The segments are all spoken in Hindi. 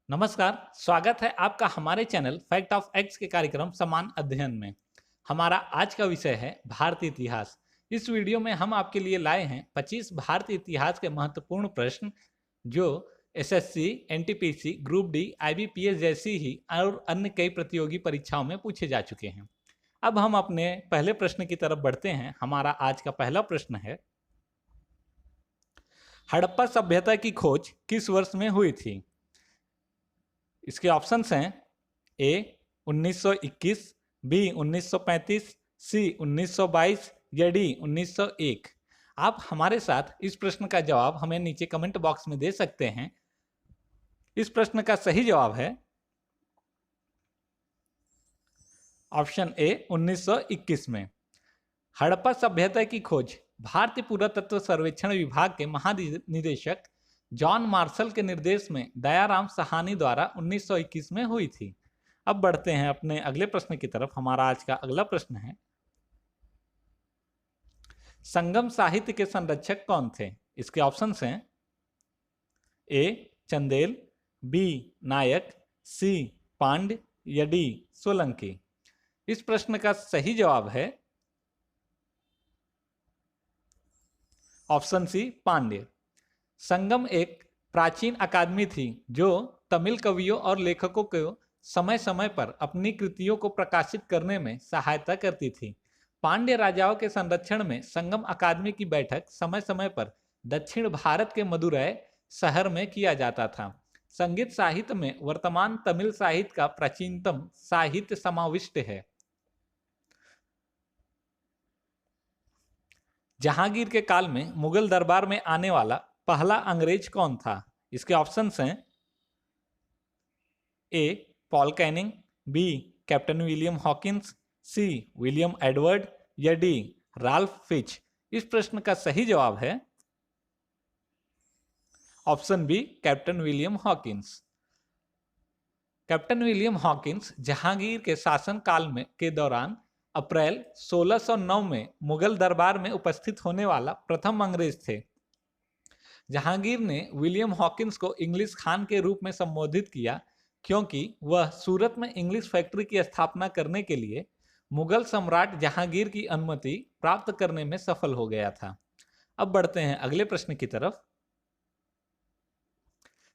नमस्कार, स्वागत है आपका हमारे चैनल फैक्ट ऑफ एक्स के कार्यक्रम समान अध्ययन में। हमारा आज का विषय है भारतीय इतिहास। इस वीडियो में हम आपके लिए लाए हैं 25 भारतीय इतिहास के महत्वपूर्ण प्रश्न जो SSC, NTPC, group D, IBPS जैसी ही और अन्य कई प्रतियोगी परीक्षाओं में पूछे जा चुके हैं। अब हम अपने पहले प्रश्न की तरफ बढ़ते हैं। हमारा आज का पहला प्रश्न है, हड़प्पा सभ्यता की खोज किस वर्ष में हुई थी? इसके ऑप्शंस हैं ए 1921, बी 1935, सी 1922 या डी 1901। आप हमारे साथ इस प्रश्न का जवाब हमें नीचे कमेंट बॉक्स में दे सकते हैं। इस प्रश्न का सही जवाब है ऑप्शन ए 1921 में। हड़प्पा सभ्यता की खोज भारतीय पुरातत्व सर्वेक्षण विभाग के महानिदेशक जॉन मार्शल के निर्देश में दयाराम साहनी द्वारा 1921 में हुई थी। अब बढ़ते हैं अपने अगले प्रश्न की तरफ। हमारा आज का अगला प्रश्न है, संगम साहित्य के संरक्षक कौन थे? इसके ऑप्शंस हैं ए चंदेल, बी नायक, सी पांड्य या डी सोलंकी। इस प्रश्न का सही जवाब है ऑप्शन सी पांड्य। संगम एक प्राचीन अकादमी थी जो तमिल कवियों और लेखकों को समय समय पर अपनी कृतियों को प्रकाशित करने में सहायता करती थी। पांड्य राजाओं के संरक्षण में संगम अकादमी की बैठक समय समय पर दक्षिण भारत के मदुरै शहर में किया जाता था। संगीत साहित्य में वर्तमान तमिल साहित्य का प्राचीनतम साहित्य समाविष्ट है। जहांगीर के काल में मुगल दरबार में आने वाला पहला अंग्रेज कौन था? इसके ऑप्शंस हैं A Paul Canning, B Captain William Hawkins, C William Edward या डी राल्फ फिच। इस प्रश्न का सही जवाब है option B Captain William Hawkins. Captain William Hawkins Jahangir के शासन काल में के दौरान अप्रैल 1609 में मुगल दरबार में उपस्थित होने वाला प्रथम अंग्रेज थे। जहांगीर ने विलियम हॉकिंस को इंग्लिश खान के रूप में संबोधित किया क्योंकि वह सूरत में इंग्लिश फैक्ट्री की स्थापना करने के लिए मुगल सम्राट जहांगीर की अनुमति प्राप्त करने में सफल हो गया था। अब बढ़ते हैं अगले प्रश्न की तरफ।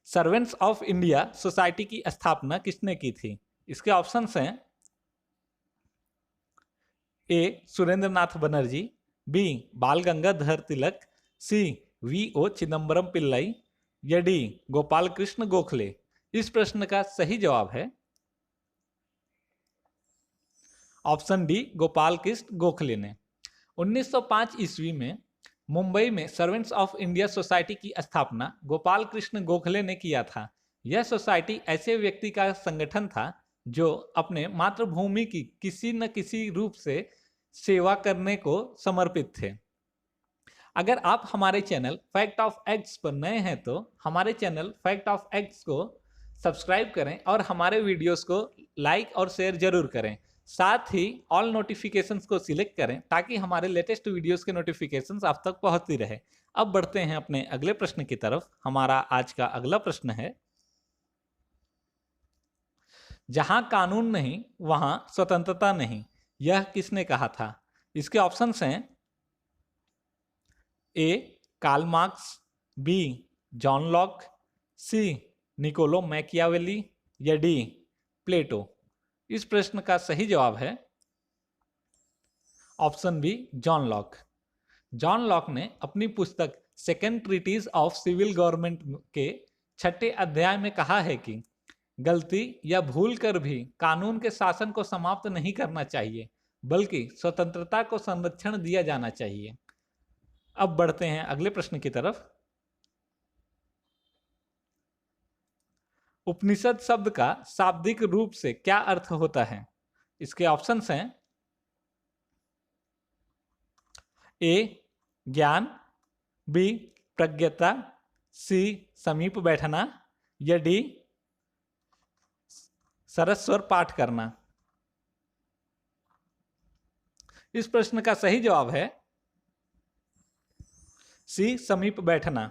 सर्वेंट्स ऑफ इंडिया सोसाइटी की स्थापना किसने की थी? इसके ऑप्शंस हैं ए सुरेंद्रनाथ बनर्जी, बी बाल गंगाधर तिलक, सी वी ओ चिदम्बरम पिल्लाई या डी गोपाल कृष्ण गोखले। इस प्रश्न का सही जवाब है ऑप्शन डी गोपाल कृष्ण गोखले ने 1905 ईस्वी में मुंबई में सर्वेंट्स ऑफ इंडिया सोसाइटी की स्थापना गोपाल कृष्ण गोखले ने किया था। यह सोसाइटी ऐसे व्यक्ति का संगठन था जो अपने मातृभूमि की किसी न किसी रूप से सेवा करने को समर्पित थे। अगर आप हमारे चैनल फैक्ट ऑफ एक्स पर नए हैं तो हमारे चैनल फैक्ट ऑफ एक्स को सब्सक्राइब करें और हमारे वीडियोस को लाइक और शेयर जरूर करें। साथ ही ऑल नोटिफिकेशंस को सिलेक्ट करें ताकि हमारे लेटेस्ट वीडियोस के नोटिफिकेशंस आप तक पहुंचती रहे। अब बढ़ते हैं अपने अगले प्रश्न की तरफ। हमारा आज का अगला प्रश्न है, जहां कानून नहीं वहां स्वतंत्रता नहीं, यह किसने कहा था? इसके ऑप्शंस हैं A Karl Marx, B John Locke, C Niccolo Machiavelli या डी प्लेटो। इस प्रश्न का सही जवाब है option B John Locke. John Locke ने अपनी पुस्तक Second Treatise of Civil Government के 6ठे अध्याय में कहा है कि गलती या भूल कर भी कानून के शासन को समाप्त नहीं करना चाहिए बल्कि स्वतंत्रता को संरक्षण दिया जाना चाहिए। अब बढ़ते हैं अगले प्रश्न की तरफ। उपनिषद शब्द का शाब्दिक रूप से क्या अर्थ होता है? इसके ऑप्शंस हैं ए ज्ञान, बी प्रज्ञता, सी समीप बैठना या डी सरस्वर पाठ करना। इस प्रश्न का सही जवाब है सी समीप बैठना।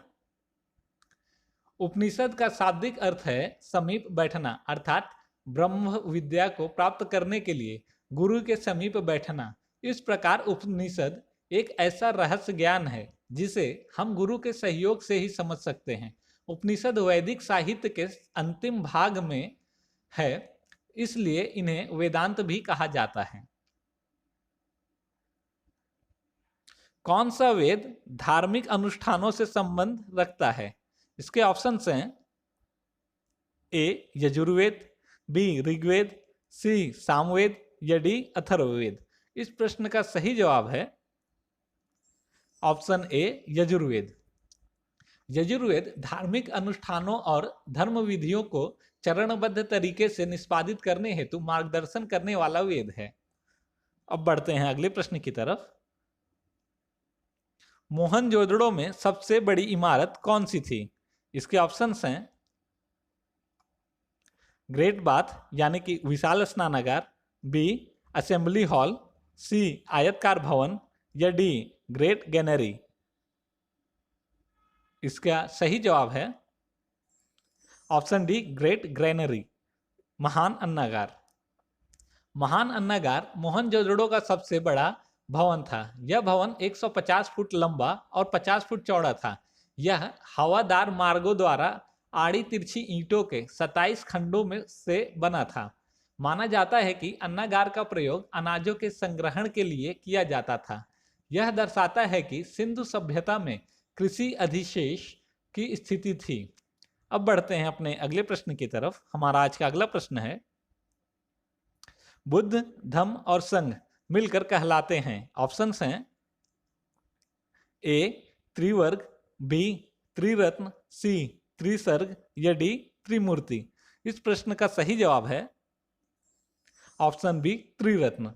उपनिषद का शाब्दिक अर्थ है समीप बैठना, अर्थात ब्रह्म विद्या को प्राप्त करने के लिए गुरु के समीप बैठना। इस प्रकार उपनिषद एक ऐसा रहस्य ज्ञान है जिसे हम गुरु के सहयोग से ही समझ सकते हैं। उपनिषद वैदिक साहित्य के अंतिम भाग में है, इसलिए इन्हें वेदांत भी कहा जाता है। कौन सा वेद धार्मिक अनुष्ठानों से संबंध रखता है? इसके ऑप्शंस हैं ए यजुर्वेद, बी ऋग्वेद, सी सामवेद या डी अथर्ववेद। इस प्रश्न का सही जवाब है ऑप्शन ए यजुर्वेद। यजुर्वेद धार्मिक अनुष्ठानों और धर्म विधियों को चरणबद्ध तरीके से निष्पादित करने हेतु मार्गदर्शन करने वाला वेद है। अब बढ़ते हैं अगले प्रश्न की तरफ। मोहनजोदड़ो में सबसे बड़ी इमारत कौन सी थी? इसके ऑप्शंस हैं ग्रेट बाथ यानी कि विशाल स्नानागार, बी असेंबली हॉल, सी आयतकार भवन या डी ग्रेट गैनरी। इसका सही जवाब है ऑप्शन डी ग्रेट ग्रैनरी, महान अन्नागार। महान अन्नागार मोहनजोदड़ो का सबसे बड़ा भवन था। यह भवन 150 फुट लंबा और 50 फुट चौड़ा था। यह हवादार मार्गों द्वारा आड़ी तिरछी ईंटों के 27 खंडों में से बना था। माना जाता है कि अन्नागार का प्रयोग अनाजों के संग्रहण के लिए किया जाता था। यह दर्शाता है कि सिंधु सभ्यता में कृषि अधिशेष की स्थिति थी। अब बढ़ते हैं अपने अगले प्रश्न की तरफ। हमारा आज का अगला प्रश्न है, बुद्ध, धम्म और संघ मिलकर कहलाते हैं। ऑप्शंस हैं ए त्रिवर्ग, बी त्रिरत्न, सी त्रिसर्ग या डी त्रिमूर्ति। इस प्रश्न का सही जवाब है ऑप्शन बी त्रिरत्न।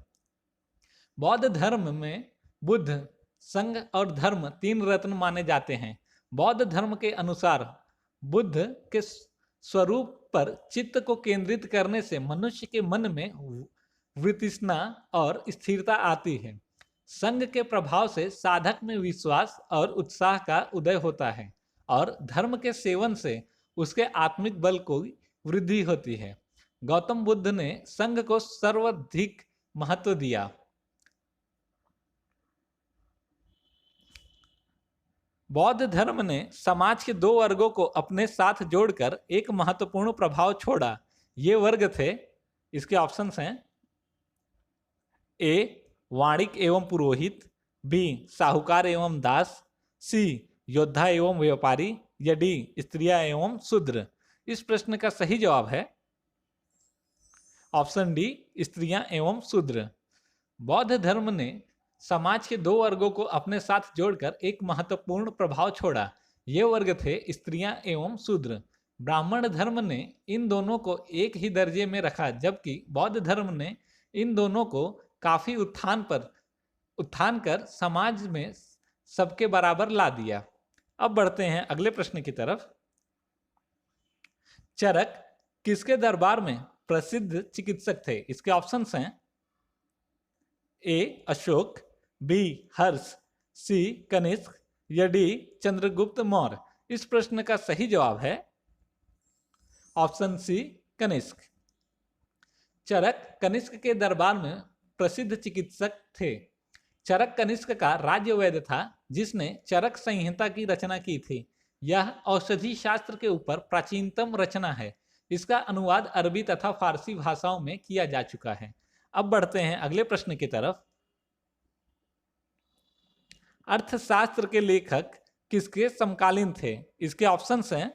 बौद्ध धर्म में बुद्ध, संघ और धर्म 3 रत्न माने जाते हैं। बौद्ध धर्म के अनुसार बुद्ध के स्वरूप पर चित्त को केंद्रित करने से मनुष्य के मन में वृतृष्णा और स्थिरता आती है। संघ के प्रभाव से साधक में विश्वास और उत्साह का उदय होता है और धर्म के सेवन से उसके आत्मिक बल को वृद्धि होती है। गौतम बुद्ध ने संघ को सर्वाधिक महत्व दिया। बौद्ध धर्म ने समाज के 2 वर्गों को अपने साथ जोड़कर एक महत्वपूर्ण प्रभाव छोड़ा। ये वर्ग थे, इसके ऑप्शंस हैं ए वाणिक एवं पुरोहित, बी साहूकार एवं दास, सी योद्धा एवं व्यापारी या डी स्त्रियां एवं शूद्र। इस प्रश्न का सही जवाब है ऑप्शन डी स्त्रियां एवं शूद्र। बौद्ध धर्म ने समाज के 2 वर्गों को अपने साथ जोड़कर एक महत्वपूर्ण प्रभाव छोड़ा। ये वर्ग थे स्त्रियां एवं शूद्र। ब्राह्मण धर्म ने इन दोनों को एक ही दर्जे में रखा, जबकि बौद्ध धर्म ने इन दोनों को काफी उत्थान कर समाज में सबके बराबर ला दिया। अब बढ़ते हैं अगले प्रश्न की तरफ। चरक किसके दरबार में प्रसिद्ध चिकित्सक थे? इसके ऑप्शंस हैं ए अशोक, बी हर्ष, सी कनिष्क या डी चंद्रगुप्त मौर्य। इस प्रश्न का सही जवाब है ऑप्शन सी कनिष्क। चरक कनिष्क के दरबार में प्रसिद्ध चिकित्सक थे। चरक कनिष्क का राज्य वैद्य था जिसने चरक संहिता की रचना की थी। यह औषधि शास्त्र के ऊपर प्राचीनतम रचना है। इसका अनुवाद अरबी तथा फारसी भाषाओं में किया जा चुका है। अब बढ़ते हैं अगले प्रश्न की तरफ। अर्थशास्त्र के लेखक किसके समकालीन थे? इसके ऑप्शंस हैं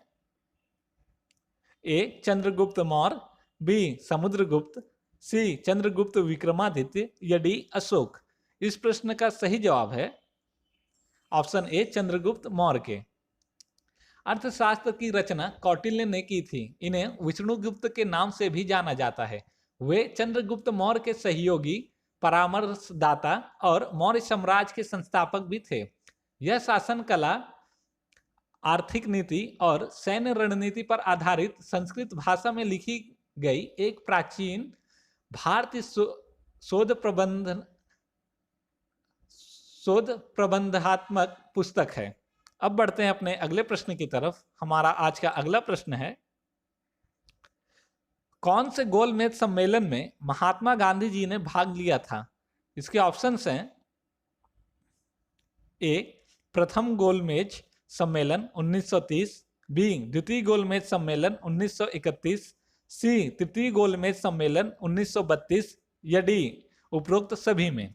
ए चंद्रगुप्त मौर्य, बी समुद्रगुप्त, सी चंद्रगुप्त विक्रमादित्य या डी अशोक। इस प्रश्न का सही जवाब है ऑप्शन ए चंद्रगुप्त मौर्य के। अर्थशास्त्र की रचना कौटिल्य ने की थी। इन्हें विष्णुगुप्त के नाम से भी जाना जाता है। वे चंद्रगुप्त मौर्य के सहयोगी, परामर्शदाता और मौर्य साम्राज्य के संस्थापक भी थे। यह शासन कला, आर्थिक नीति और सैन्य रणनीति पर आधारित संस्कृत भाषा में लिखी गई एक प्राचीन भारतीय शोध प्रबंधात्मक पुस्तक है। अब बढ़ते हैं अपने अगले प्रश्न की तरफ। हमारा आज का अगला प्रश्न है, कौन से गोलमेज सम्मेलन में महात्मा गांधी जी ने भाग लिया था? इसके ऑप्शंस हैं, ए प्रथम गोलमेज सम्मेलन 1930, बी द्वितीय गोलमेज सम्मेलन 1931, सी तृतीय गोलमेज सम्मेलन 1932 या डी उपरोक्त सभी में।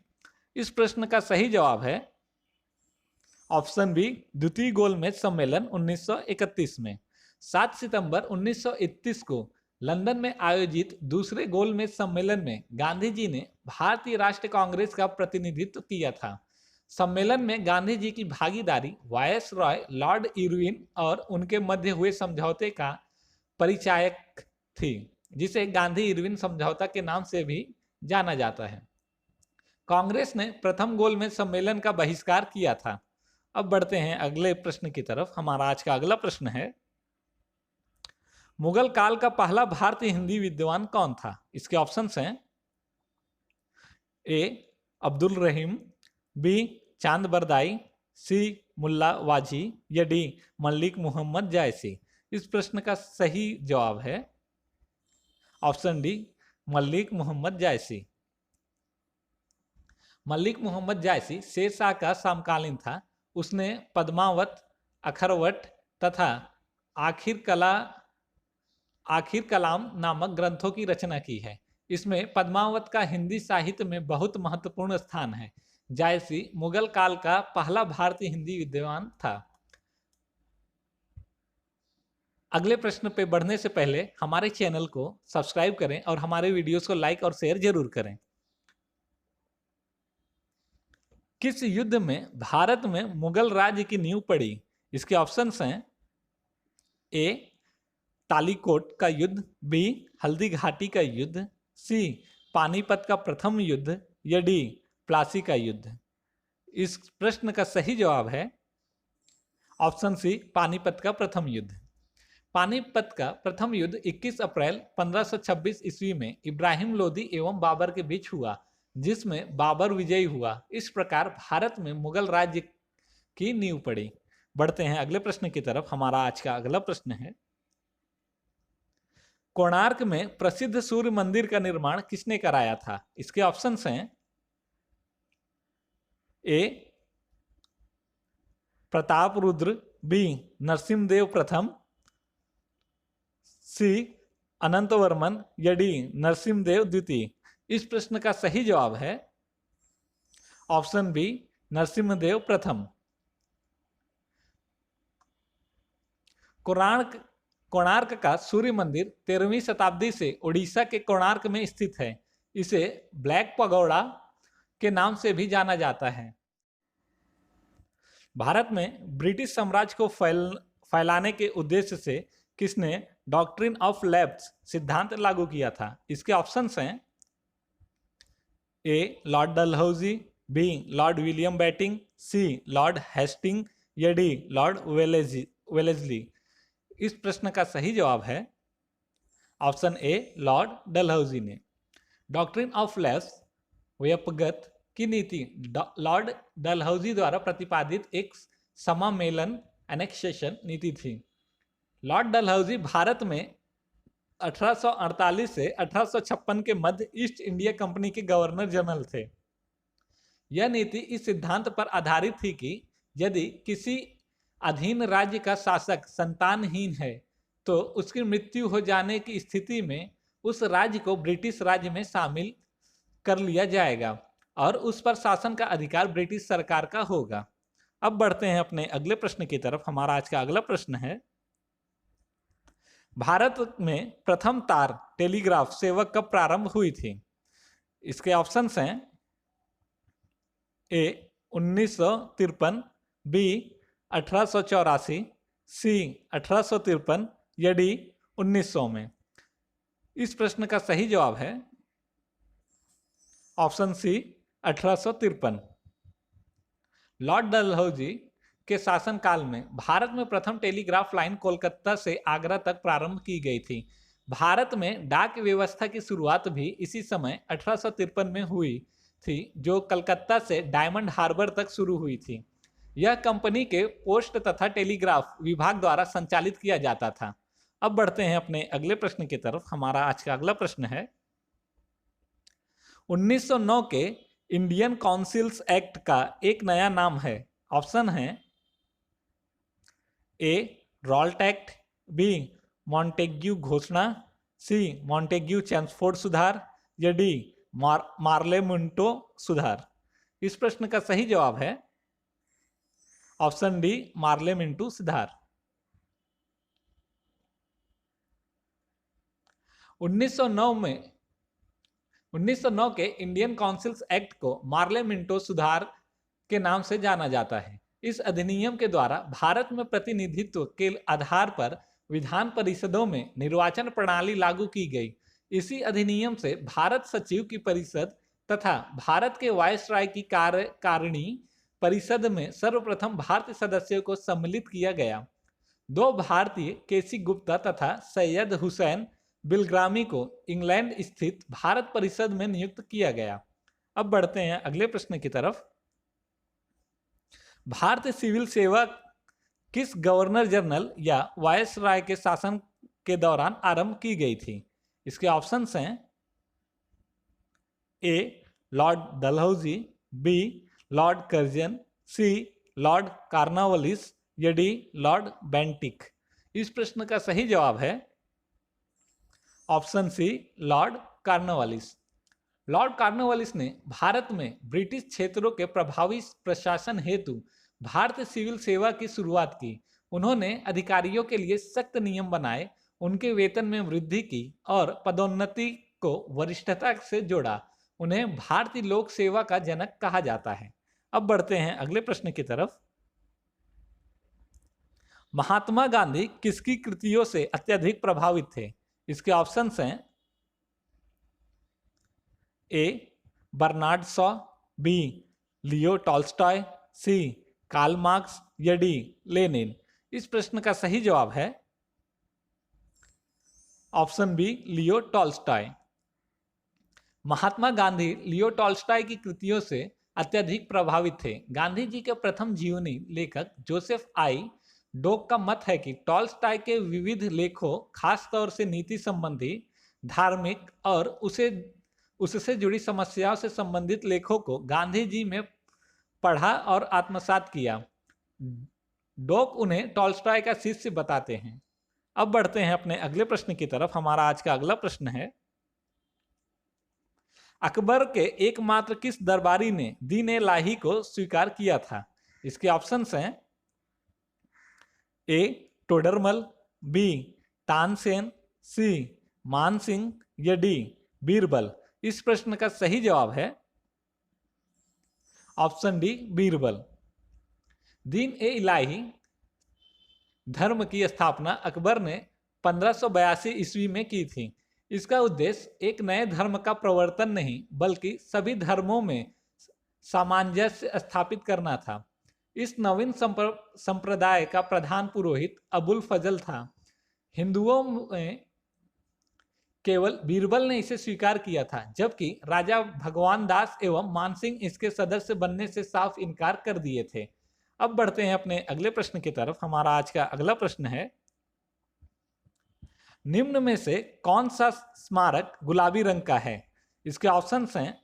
इस प्रश्न का सही जवाब है ऑप्शन बी द्वितीय गोलमेज सम्मेलन 1931 में। 7 सितंबर 1931 को लंदन में आयोजित दूसरे गोलमेज सम्मेलन में गांधी जी ने भारतीय राष्ट्रीय कांग्रेस का प्रतिनिधित्व किया था। सम्मेलन में गांधी जी की भागीदारी वायस रॉय लॉर्ड इरविन और उनके मध्य हुए समझौते का परिचायक थी, जिसे गांधी इरविन समझौता के नाम से भी जाना जाता है। कांग्रेस ने प्रथम गोलमेज सम्मेलन का बहिष्कार किया था। अब बढ़ते हैं अगले प्रश्न की तरफ। हमारा आज का अगला प्रश्न है, मुगल काल का पहला भारतीय हिंदी विद्वान कौन था? इसके ऑप्शंस हैं, ए अब्दुल रहीम, बी चांद बरदाई, सी मुल्ला वाजी या डी मलिक मोहम्मद जायसी। इस प्रश्न का सही जवाब है ऑप्शन डी मलिक मोहम्मद जायसी। मलिक मोहम्मद जायसी शेरशाह का समकालीन था। उसने पद्मावत, अखरवट तथा आखिर कलाम नामक ग्रंथों की रचना की है। इसमें पद्मावत का हिंदी साहित्य में बहुत महत्वपूर्ण स्थान है। जायसी मुगल काल का पहला भारतीय हिंदी विद्वान था। अगले प्रश्न पे बढ़ने से पहले हमारे चैनल को सब्सक्राइब करें और हमारे वीडियोस को लाइक और शेयर जरूर करें। किस युद्ध में भारत में मुगल राज्य की नींव पड़ी? इसके ऑप्शंस हैं, ए तालीकोट का युद्ध, बी हल्दी घाटी का युद्ध, सी पानीपत का प्रथम युद्ध या डी प्लासी का युद्ध। इस प्रश्न का सही जवाब है ऑप्शन सी पानीपत का प्रथम युद्ध। पानीपत का प्रथम युद्ध 21 अप्रैल 1526 ईस्वी में इब्राहिम लोदी एवं बाबर के बीच हुआ, जिसमें बाबर विजयी हुआ। इस प्रकार भारत में मुगल राज्य की नींव पड़ी। बढ़ते हैं अगले प्रश्न की तरफ। हमारा आज का अगला प्रश्न है, कोणार्क में प्रसिद्ध सूर्य मंदिर का निर्माण किसने कराया था? इसके ऑप्शंस हैं, ए प्रताप रुद्र, बी नरसिम्हदेव प्रथम, सी अनंत वर्मन या डी नरसिम्हदेव द्वितीय। इस प्रश्न का सही जवाब है ऑप्शन बी नरसिम्हदेव प्रथम। कोणार्क का सूर्य मंदिर 13वीं शताब्दी से उड़ीसा के कोणार्क में स्थित है। इसे ब्लैक पगोड़ा के नाम से भी जाना जाता है। भारत में ब्रिटिश साम्राज्य को फैलाने के उद्देश्य से किसने डॉक्ट्रिन ऑफ लैप्स सिद्धांत लागू किया था? इसके ऑप्शंस हैं, A Lord Dalhousie, B Lord William Bentinck, C Lord Hastings या डी लॉर्ड वेलेस्ली। इस प्रश्न का सही जवाब है ऑप्शन ए लॉर्ड डलहौजी ने। डॉक्ट्रिन ऑफ लैप्स व्यपगत की नीति लॉर्ड डलहौजी द्वारा प्रतिपादित एक समामेलन एनेक्सेशन नीति थी। लॉर्ड डलहौजी भारत में 1848 से 1856 के मध्य ईस्ट इंडिया कंपनी के गवर्नर जनरल थे। यह नीति इस सिद्धांत पर आधारित थी कि यदि किसी अधीन राज्य का शासक संतानहीन है तो उसकी मृत्यु हो जाने की स्थिति में उस राज्य को ब्रिटिश राज्य में शामिल कर लिया जाएगा और उस पर शासन का अधिकार ब्रिटिश सरकार का होगा। अब बढ़ते हैं अपने अगले प्रश्न की तरफ। हमारा आज का अगला प्रश्न है, भारत में प्रथम तार टेलीग्राफ सेवा कब प्रारंभ हुई थी? इसके ऑप्शंस हैं, ए 1953, बी 1884, सी 1853 या डी 1900 में। इस प्रश्न का सही जवाब है ऑप्शन सी 1853। लॉर्ड डलहौजी के शासनकाल में भारत में प्रथम टेलीग्राफ लाइन कोलकाता से आगरा तक प्रारंभ की गई थी। भारत में डाक व्यवस्था की शुरुआत भी इसी समय 1853 में हुई थी, जो कलकत्ता से डायमंड हार्बर तक शुरू हुई थी। यह कंपनी के पोस्ट तथा टेलीग्राफ विभाग द्वारा संचालित किया जाता था। अब बढ़ते हैं अपने अगले प्रश्न की तरफ। हमारा आज का अगला प्रश्न है 1909 के इंडियन काउंसिल्स एक्ट का एक नया नाम है। ऑप्शन है ए रॉल्ट एक्ट, बी मॉन्टेग्यू घोषणा, सी मॉन्टेग्यू चैम्सफोर्ड सुधार या डी मार्ले मुंटो सुधार। इस प्रश्न का सही जवाब है ऑप्शन डी मार्ले मिंटो सुधार। 1909 के इंडियन काउंसिल्स एक्ट को मार्ले मिंटो सुधार के नाम से जाना जाता है। इस अधिनियम के द्वारा भारत में प्रतिनिधित्व के आधार पर विधान परिषदों में निर्वाचन प्रणाली लागू की गई। इसी अधिनियम से भारत सचिव की परिषद तथा भारत के वायसराय की कार्यकारिणी परिषद में सर्वप्रथम भारतीय सदस्यों को सम्मिलित किया गया। 2 भारतीय केसी गुप्ता तथा सैयद हुसैन बिलग्रामी को इंग्लैंड स्थित भारत परिषद में नियुक्त किया गया। अब बढ़ते हैं अगले प्रश्न की तरफ। भारतीय सिविल सेवा किस गवर्नर जनरल या वायसराय के शासन के दौरान आरंभ की गई थी? इसके ऑप्शंस हैं A Lord Dalhousie, B Lord Curzon, C Lord Cornwallis या डी लॉर्ड बेंटिक। इस प्रश्न का सही जवाब है option C Lord Cornwallis. Lord Cornwallis ने भारत में ब्रिटिश क्षेत्रों के प्रभावी प्रशासन हेतु भारतीय सिविल सेवा की शुरुआत की। उन्होंने अधिकारियों के लिए सख्त नियम बनाए, उनके वेतन में वृद्धि की और पदोन्नति को वरिष्ठता से जोड़ा। उन्हें भारतीय लोक सेवा का जनक कहा जाता है। अब बढ़ते हैं अगले प्रश्न की तरफ। महात्मा गांधी किसकी कृतियों से अत्यधिक प्रभावित थे? इसके ऑप्शंस हैं A Bernard Shaw, B Leo Tolstoy, C Karl Marx या डी लेनिन। इस प्रश्न का सही जवाब है option B Leo Tolstoy. Mahatma Gandhi Leo Tolstoy की कृतियों से अत्यधिक प्रभावित थे। गांधी जी के प्रथम जीवनी लेखक जोसेफ आई डोक का मत है कि टॉल्स्टॉय के विविध लेखों, खासतौर से नीति संबंधी, धार्मिक और उससे जुड़ी समस्याओं से संबंधित लेखों को गांधी जी में पढ़ा और आत्मसात किया। डोक उन्हें टॉल्स्टॉय का शिष्य बताते हैं। अब बढ़ते हैं अपने अगले प्रश्न की तरफ। हमारा आज का अगला प्रश्न है अकबर के एकमात्र किस दरबारी ने दीन-ए-इलाही को स्वीकार किया था? इसके ऑप्शंस हैं ए टोडरमल, बी तानसेन, सी मानसिंह या डी बीरबल। इस प्रश्न का सही जवाब है ऑप्शन डी बीरबल। दीन-ए-इलाही धर्म की स्थापना अकबर ने 1582 ईस्वी में की थी। इसका उद्देश्य एक नए धर्म का प्रवर्तन नहीं बल्कि सभी धर्मों में सामंजस्य स्थापित करना था। इस नवीन संप्रदाय का प्रधान पुरोहित अबुल फजल था। हिंदुओं में केवल बीरबल ने इसे स्वीकार किया था, जबकि राजा भगवान दास एवं मानसिंह इसके सदस्य बनने से साफ इनकार कर दिए थे। अब बढ़ते हैं अपने अगले प्रश्न की तरफ। हमारा आज का अगला प्रश्न है निम्न में से कौन सा स्मारक गुलाबी रंग का है? इसके ऑप्शंस हैं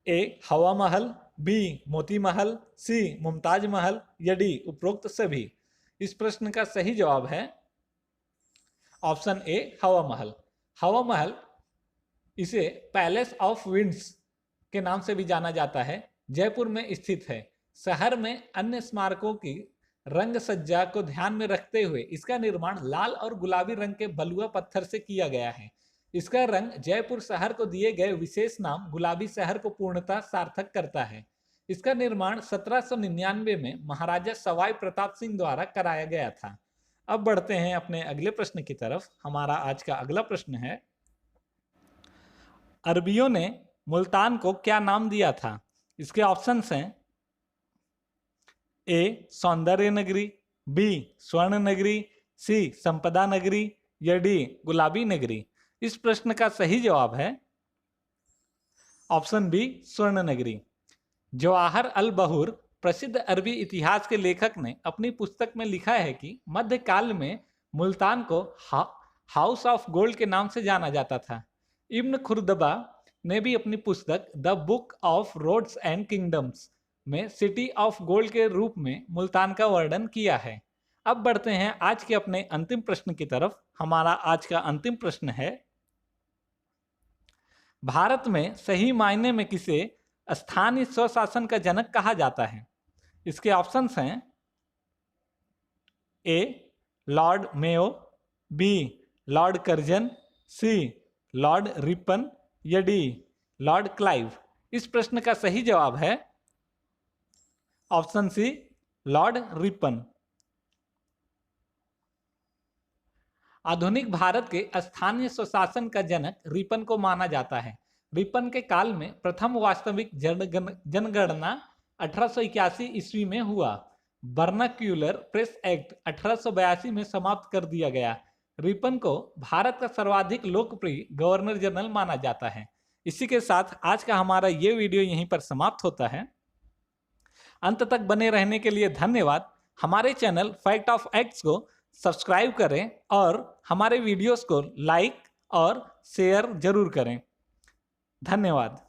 ए हवा महल, बी मोती महल, सी मुमताज महल या डी उपरोक्त सभी। इस प्रश्न का सही जवाब है ऑप्शन ए हवा महल। हवा महल इसे पैलेस ऑफ विंड्स के नाम से भी जाना जाता है, जयपुर में स्थित है। शहर में अन्य स्मारकों की रंग सज्जा को ध्यान में रखते हुए इसका निर्माण लाल और गुलाबी रंग के बलुआ पत्थर से किया गया है। इसका रंग जयपुर शहर को दिए गए विशेष नाम गुलाबी शहर को पूर्णतः सार्थक करता है। इसका निर्माण 1799 में महाराजा सवाई प्रताप सिंह द्वारा कराया गया था। अब बढ़ते हैं अपने अगले प्रश्न की तरफ। हमारा आज का अगला प्रश्न है अरबियों ने मुल्तान को क्या नाम दिया था? इसके ऑप्शंस हैं ए सौंदर्य नगरी, बी स्वर्ण नगरी, सी संपदा नगरी या डी गुलाबी नगरी। इस प्रश्न का सही जवाब है ऑप्शन बी स्वर्ण नगरी। जवाहर अल बहूर प्रसिद्ध अरबी इतिहास के लेखक ने अपनी पुस्तक में लिखा है कि मध्यकाल में मुल्तान को हाउस ऑफ गोल्ड के नाम से जाना जाता था। इब्न खुर्दबा ने भी अपनी पुस्तक the book of roads and kingdoms में सिटी ऑफ गोल्ड के रूप में मुल्तान का वर्णन किया है। अब बढ़ते हैं आज के अपने अंतिम प्रश्न की तरफ। हमारा आज का अंतिम प्रश्न है, भारत में सही मायने में किसे स्थानीय स्वशासन का जनक कहा जाता है? इसके ऑप्शंस हैं A Lord Mayo, B Lord Curzon, C Lord Ripon या डी लॉर्ड क्लाइव। इस प्रश्न का सही जवाब है ऑप्शन सी लॉर्ड रिपन। आधुनिक भारत के स्थानीय स्वशासन का जनक रिपन को माना जाता है। रिपन के काल में प्रथम वास्तविक जनगणना 1881 ईस्वी में हुआ। वर्नाक्यूलर प्रेस एक्ट 1882 में समाप्त कर दिया गया। रिपन को भारत का सर्वाधिक लोकप्रिय गवर्नर जनरल माना जाता है। इसी के साथ आज का हमारा ये वीडियो यहीं पर समाप्त होता है। अंत तक बने रहने के लिए धन्यवाद। हमारे चैनल फैक्ट ऑफ एक्ट्स को सब्सक्राइब करें और हमारे वीडियोस को लाइक और शेयर जरूर करें। धन्यवाद।